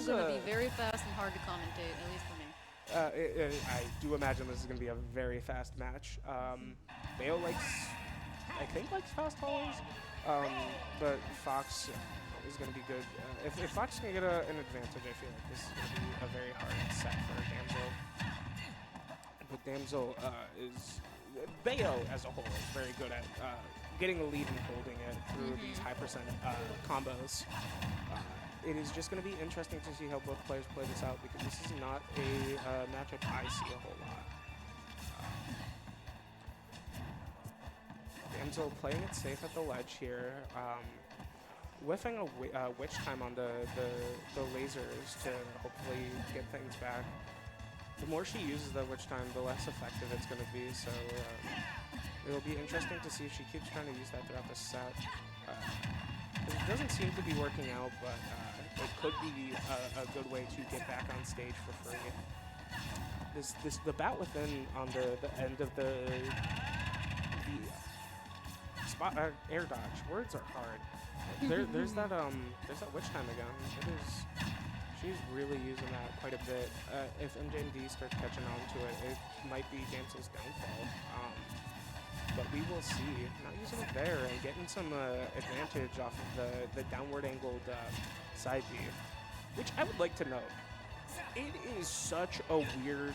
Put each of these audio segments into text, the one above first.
is going to be very fast and hard to commentate, at least for me. I do imagine this is going to be a very fast match. Bayo I think likes fast followers, but Fox is going to be good. If Fox can get an advantage, I feel like this is going to be a very hard set for Damsel. But Damsel is... Bayo, as a whole, is very good at getting the lead and holding it through these high percent combos. It is just going to be interesting to see how both players play this out, because this is not a matchup I see a whole lot. Damsel playing it safe at the ledge here, whiffing a witch time on the lasers to hopefully get things back. The more she uses the witch time, the less effective it's going to be, so it'll be interesting to see if she keeps trying to use that throughout the set. It doesn't seem to be working out, but it could be a good way to get back on stage for free. The bat within on the end of the spot air dodge. Words are hard. There's that witch time again. She's really using that quite a bit. If mjmd starts catching on to it, it might be Damsel's downfall. But we will see. Not using it there and getting some advantage off of the downward angled side B, which I would like to note. It is such a weird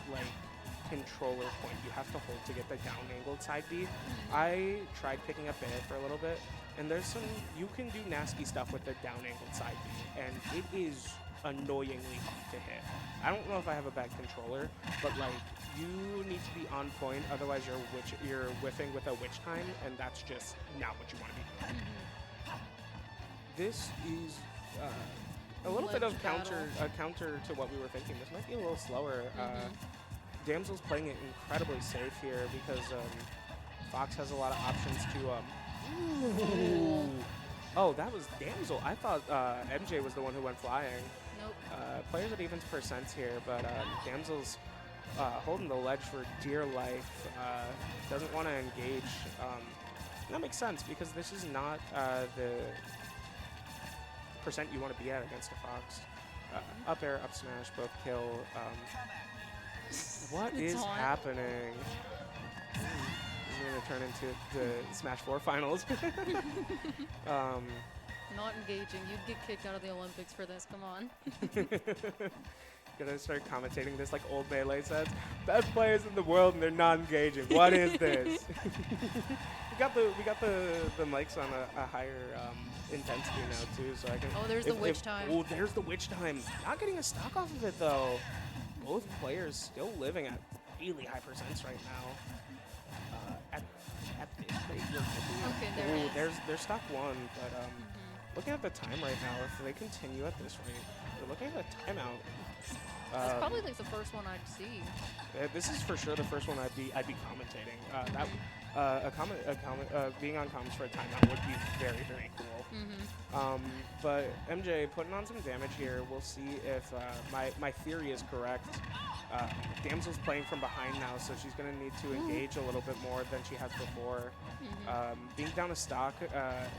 controller point you have to hold to get the down angled side B. I tried picking up Bayo for a little bit, and you can do nasty stuff with the down angled side B, and it is annoyingly hard to hit. I don't know if I have a bad controller, but you need to be on point, otherwise you're whiffing with a witch time, and that's just not what you want to be doing. This is a little bit of counter to what we were thinking. This might be a little slower. Damsel's playing it incredibly safe here because Fox has a lot of options to. Oh, that was Damsel. I thought MJ was the one who went flying. Nope. Players at even percents here, but Damsel's holding the ledge for dear life. Doesn't want to engage. That makes sense because this is not the percent you want to be at against a Fox. Up air, up smash, both kill. What is happening? This is going to turn into the Smash 4 finals. Not engaging. You'd get kicked out of the Olympics for this. Come on. Gonna start commentating this like old Melee sets. Best players in the world and they're not engaging. What is this? we got the mics on a higher intensity now too, so I can. Oh, there's the witch time. Oh, there's the witch time. Not getting a stock off of it though. Both players still living at really high percents right now. At this rate, okay, there's stock one, but looking at the time right now, if they continue at this rate, we're looking at a timeout. That's probably the first one I'd see. This is for sure the first one I'd be commentating. Being on comms for a timeout would be very, very cool. But MJ putting on some damage here. We'll see if my theory is correct. Damsel's playing from behind now, so she's going to need to engage a little bit more than she has before. Being down a stock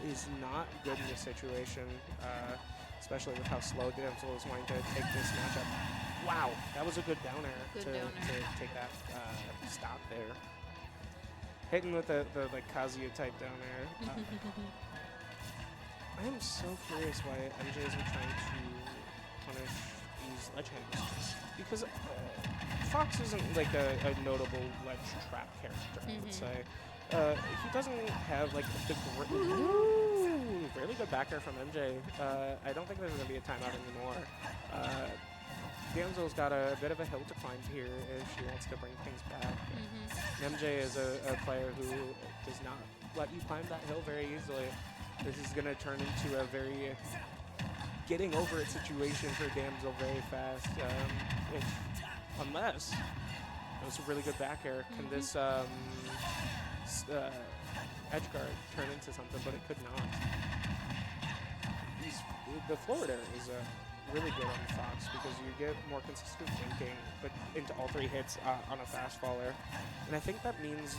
is not good in this situation, especially with how slow Damsel is wanting to take this matchup. Wow, that was a good down air to take that stock there. Hitting with the Kazuya type down air. I am so curious why MJ isn't trying to punish these ledge handles. Because Fox isn't a notable ledge trap character, I would say. He doesn't have the really good back air from MJ. I don't think there's going to be a timeout anymore. Damsel's got a bit of a hill to climb here if she wants to bring things back. MJ is a player who does not let you climb that hill very easily. This is going to turn into a very getting over it situation for Damsel very fast. Unless it was a really good back air, can this edge guard turn into something, but it could not. The forward air is really good on Fox because you get more consistent thinking, but into all three hits on a fast faller. And I think that means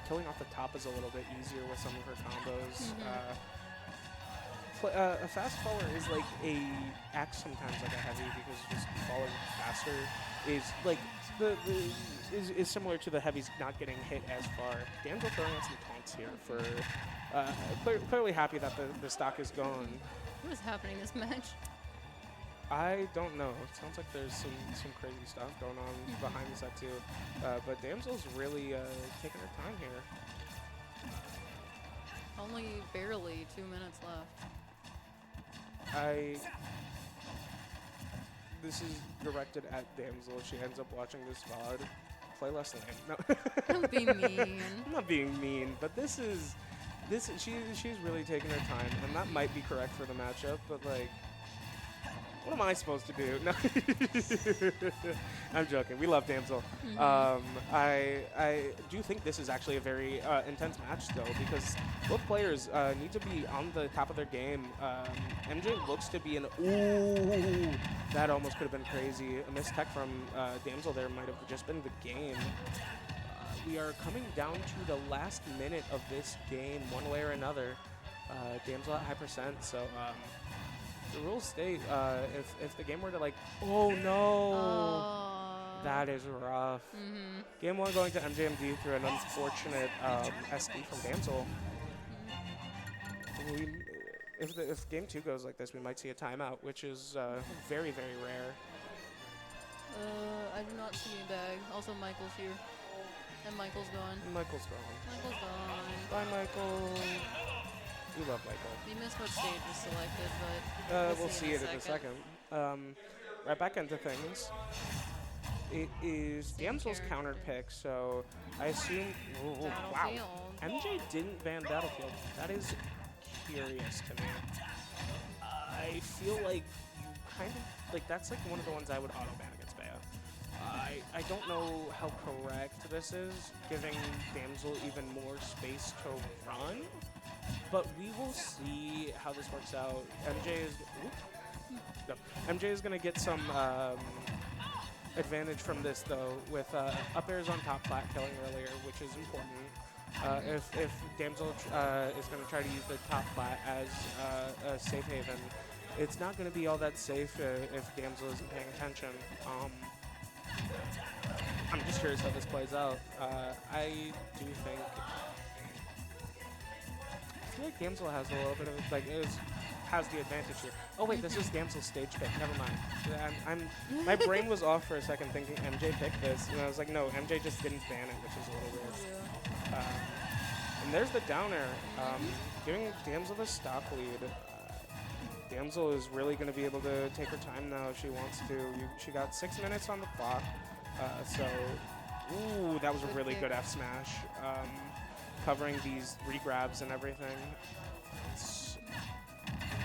killing off the top is a little bit easier with some of her combos. A fast faller is acts sometimes like a heavy faster is like is similar to the heavies not getting hit as far. Damsel throwing out some taunts here for clearly happy that the stock is gone. What is happening this match? I don't know. It sounds like there's some crazy stuff going on behind the set too. But Damsel's really taking her time here. Only barely 2 minutes left. This is directed at Damsel. If she ends up watching this VOD, play less lane. No. Don't be mean. I'm not being mean, but she's really taking her time, and that might be correct for the matchup, but like, what am I supposed to do? No, I'm joking. We love Damsel. I do think this is actually a very intense match, though, because both players need to be on the top of their game. MJ looks to be ooh, that almost could have been crazy. A missed tech from Damsel there might have just been the game. We are coming down to the last minute of this game, one way or another. Damsel at high percent, so the rules state if the game were to like, oh no, that is rough. Game 1 going to mjmd through an unfortunate SD from Damsel. If game 2 goes like this, we might see a timeout, which is very, very rare. I do not see a bag. Also, Michael's here. And Michael's gone. Michael's gone. Michael's gone. Bye, Michael. We love Michael. We missed what stage was selected, but we'll see it in a second. Right back into things. It is Damsel's countered pick, so I assume. Oh, wow. MJ didn't ban Battlefield. That is curious to me. I feel like you kind of like that's like one of the ones I would auto ban against Bayo. I don't know how correct this is, giving Damsel even more space to run. But we will see how this works out. MJ is going to get some advantage from this, though, with up airs on top flat killing earlier, which is important. If Damsel is going to try to use the top flat as a safe haven, it's not going to be all that safe if Damsel isn't paying attention. I'm just curious how this plays out. I do think... I feel like Damsel has a little bit of has the advantage here. Oh wait, this is Damsel's stage pick. Never mind. My brain was off for a second, thinking MJ picked this, and I was like, no, MJ just didn't ban it, which is a little weird. Yeah. And there's the down air, giving Damsel the stock lead. Damsel is really going to be able to take her time now if she wants to. She got 6 minutes on the clock, ooh, that was a really good F smash. Covering these regrabs and everything.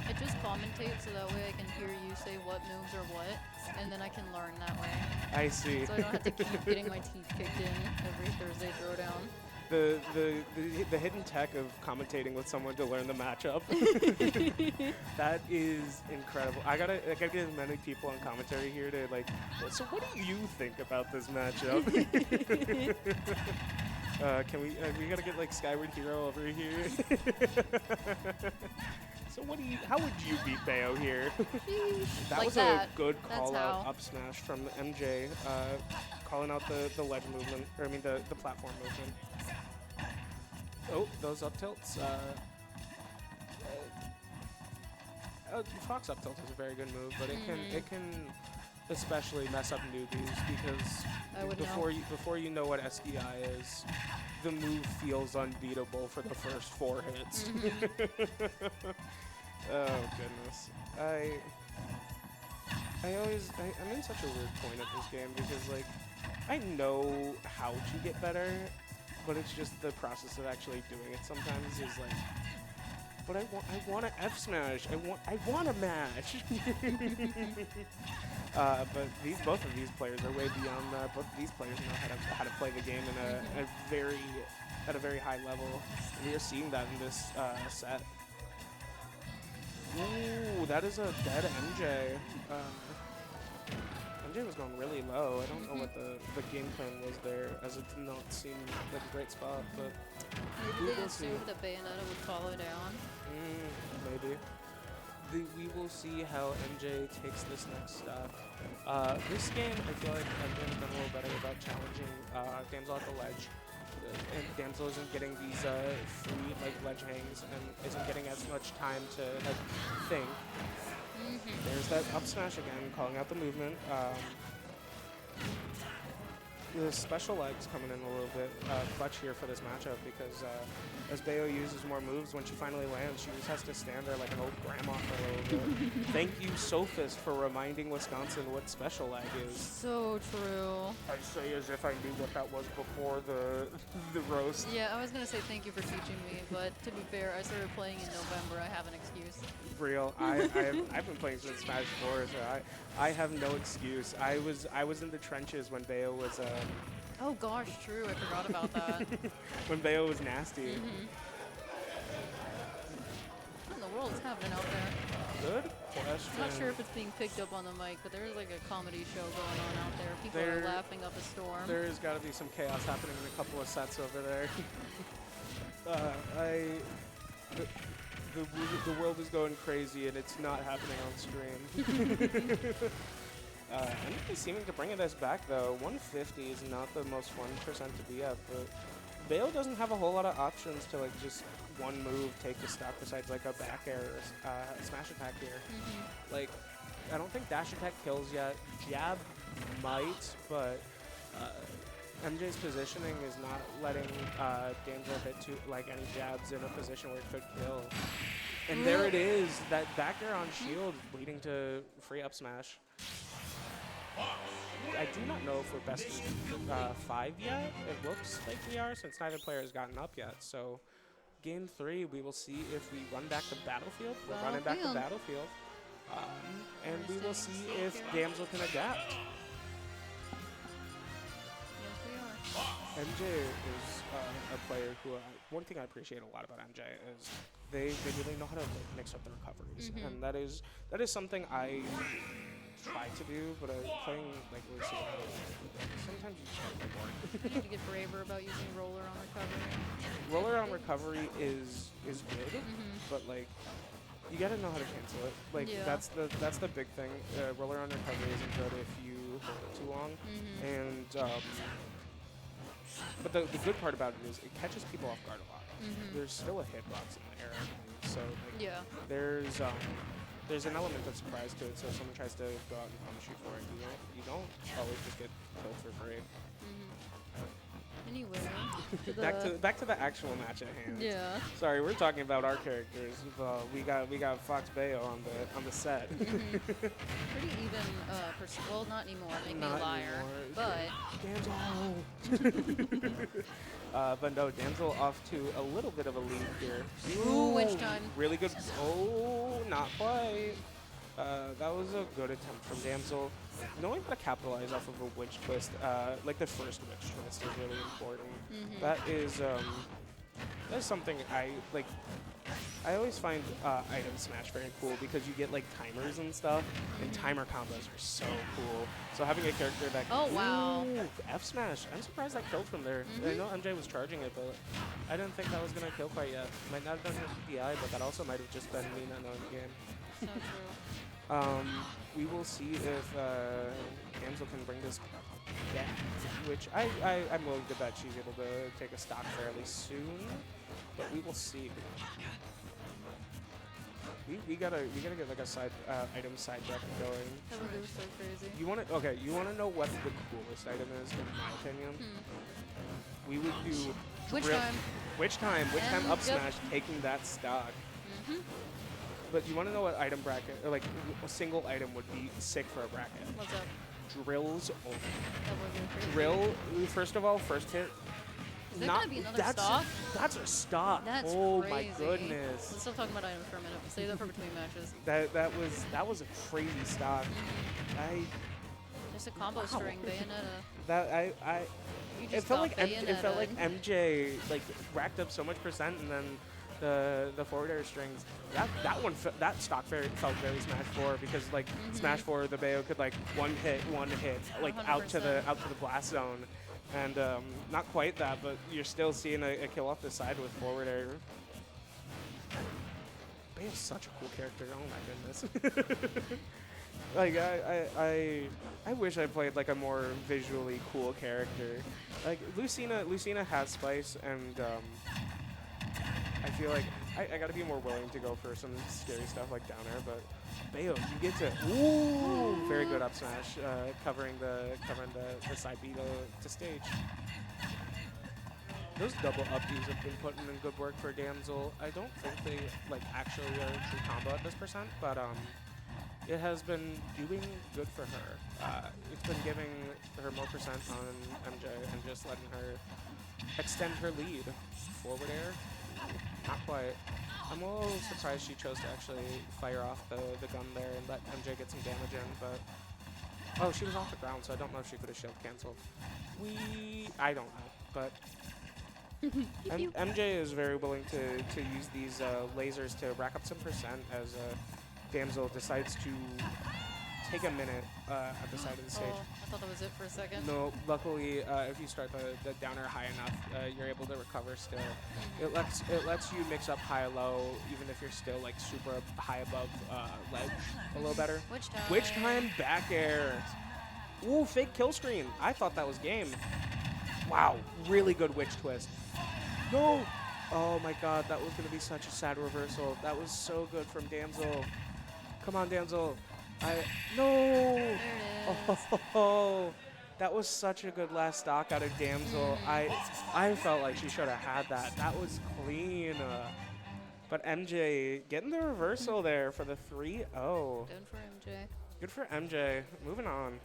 I just commentate so that way I can hear you say what moves are what, and then I can learn that way. I see. So I don't have to keep getting my teeth kicked in every Thursday throwdown. The hidden tech of commentating with someone to learn the matchup. That is incredible. I gotta get as many people on commentary here to like. So what do you think about this matchup? We gotta get like Skyward Hero over here. So how would you beat Bayo here? That like was that. A good That's call out how. up smash from MJ, calling out the ledge movement, or I mean the platform movement. Oh, those up tilts. Fox up tilt is a very good move, but it can especially mess up newbies because before you know what SDI is, the move feels unbeatable for the first 4 hits. Oh goodness, I'm in such a weird point at this game because like I know how to get better, but it's just the process of actually doing it sometimes is like. But I want to F smash. I want to mash. But both of these players are way beyond that. Both of these players know how to play the game at a very high level. And we are seeing that in this set. Ooh, that is a dead MJ. MJ was going really low. I don't know what the game plan was there, as it did not seem like a great spot, but maybe they assumed that Bayonetta would follow down. Maybe. we will see how MJ takes this next step. This game, I feel like MJ has done a little better about challenging Damsel at the ledge. And Damsel isn't getting these free like ledge hangs and isn't getting as much time to like think. There's that up smash again, calling out the movement. The special legs coming in a little bit clutch here for this matchup because as Bayo uses more moves, when she finally lands, she just has to stand there like an old grandma for a little bit. Thank you, Sophist, for reminding Wisconsin what special leg is. So true. I say as if I knew what that was before the roast. Yeah, I was gonna say thank you for teaching me, but to be fair, I started playing in November. I have an excuse. Real, I've been playing since Smash 4, so I have no excuse. I was in the trenches when Bayo was. Oh gosh, true. I forgot about that. When Bayo was nasty. What in the world is happening out there? Good question. I'm not sure if it's being picked up on the mic, but there's like a comedy show going on out there. People are laughing up a storm. There's got to be some chaos happening in a couple of sets over there. The world is going crazy and it's not happening on stream. Anything seeming to bring us back though. 150 is not the most fun percent to be at, but Bayo doesn't have a whole lot of options to like just one move take the stock besides like a back air or smash attack here. Like, I don't think dash attack kills yet. Jab might, but MJ's positioning is not letting Damsel hit like any jabs in a position where it could kill. And there it is, that back air on shield waiting to free up smash. I do not know if we're best in 5 yet. It looks like we are since neither player has gotten up yet. So game 3, we will see if we run back the battlefield. We're running back the battlefield. And we will see if Damsel can adapt. MJ is a player who, one thing I appreciate a lot about MJ is they really know how to like, mix up the recoveries. And that is something I try to do, but playing like Lucy, sometimes you can't get bored. You need to get braver about using roller on recovery. Roller on recovery is good, but like you gotta know how to cancel it. Like that's the big thing. Roller on recovery isn't good if you hold it too long, and but the good part about it is it catches people off guard a lot. There's still a hitbox in the air, so like, there's an element of surprise to it. So if someone tries to go out and punish you for it, you don't always just get killed for free. Anyway, back to the actual match at hand. Yeah. Sorry, we're talking about our characters. We got Fox Bayo on the set. Pretty even. Well, not anymore. Make me a liar. Damsel. But no, Damsel off to a little bit of a lead here. Ooh, winch time. Really good. Oh, not quite. That was a good attempt from Damsel. Knowing how to capitalize off of a witch twist, like the first witch twist, is really important. That is something I like. I always find item smash very cool because you get like timers and stuff, and timer combos are so cool. So having a character that F smash, I'm surprised that killed from there. I know MJ was charging it, but I didn't think that was gonna kill quite yet. Might not have done his DI, but that also might have just been me not knowing the game. So true. We will see if Damsel can bring this back, which I'm willing to bet she's able to take a stock fairly soon, but we will see. We gotta get like a side item side bracket going. That would be so crazy. You wanna know what the coolest item is in my opinion? We would do Witch time up smash, taking that stock. But you want to know what item bracket, or like a single item would be sick for a bracket? What's up? Drills only. That would be crazy. Drill, first of all, first hit. Is there gonna be another stock? That's a stock. That's oh crazy. My goodness. Let's still talking about items for a minute. We'll save that for between matches. That was a crazy stock. Just a combo string, Bayonetta. That It felt like MJ like racked up so much percent, and then the forward air strings. That stock felt very Smash 4 because like Smash 4 the Bayo could like one hit like 100%. out to the blast zone, and not quite that, but you're still seeing a kill off the side with forward air. They have such a cool character. Oh my goodness. Like I wish I played like a more visually cool character. Like Lucina has spice, and I feel like I gotta be more willing to go for some scary stuff like down air. But Bayo, you get to very good up smash, covering the side B to stage. Those double up Bs have been putting in good work for Damsel. I don't think they like actually are a true combo at this percent, but it has been doing good for her. It's been giving her more percent on MJ and just letting her extend her lead. Forward air, not quite. I'm a little surprised she chose to actually fire off the gun there and let MJ get some damage in, but oh, she was off the ground, so I don't know if she could have shield canceled. I don't know, but MJ is very willing to use these lasers to rack up some percent as Damsel decides to take a minute at the side of the stage. Oh, I thought that was it for a second. No, luckily, if you start the downer high enough, you're able to recover still. It lets you mix up high-low, even if you're still like super high above ledge a little better. Witch time back air. Ooh, fake kill screen. I thought that was game. Wow, really good witch twist. No! Oh my god, that was going to be such a sad reversal. That was so good from Damsel. Come on, Damsel. No! There it is. Oh, that was such a good last stock out of Damsel. I felt like she should have had that. That was clean. But MJ getting the reversal there for the 3-0. Good for MJ. Good for MJ. Moving on.